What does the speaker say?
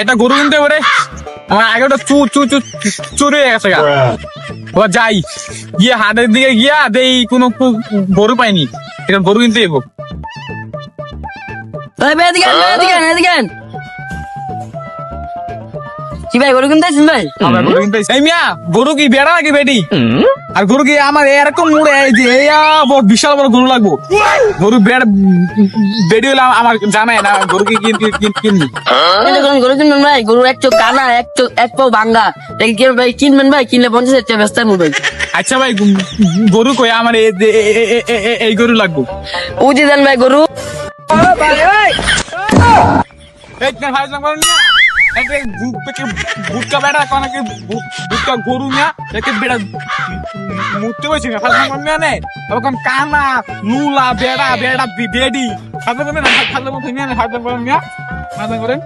এটা গরু কিনতে পারে আমার আগে ওটা চুরি হয়ে গেছে গা। ও যাই গিয়ে হাটের দিকে গিয়া দেই কোনো গরু পাইনি, এটা গরু কিনতে যাবো। কি ভাই গরু কিনতে আসছেন ভাই? আমরা গরু কিনতে এই মিয়া গরু কি বেড়া নাকি বেটি? আর গরু কি আমার এরকম মুড়ে এই যে বিশাল বড় গরু লাগবো? গরু বেড়ি হলে আমার জানাই না, গরু কি কিনবি? গরু কিনবেন ভাই? গরু এক চোখ কানা, এক পাও ভাঙ্গা, ভাই কিনবেন ভাই? কিনলে 50,000 টাকা ব্যস্ত ভাই। আচ্ছা ভাই গরু কই আমার এই গরু লাগবো। উজি দেন ভাই গরু। বুটকা বেড়া কানাকে বুটকা গরু না একে বেড়া মুততে হয়েছে না ফাজলাম না তখন কানা নুলা বেড়া বেড়া বেডি ফাজলাম না ফাজলাম করেন না ফাজলাম করেন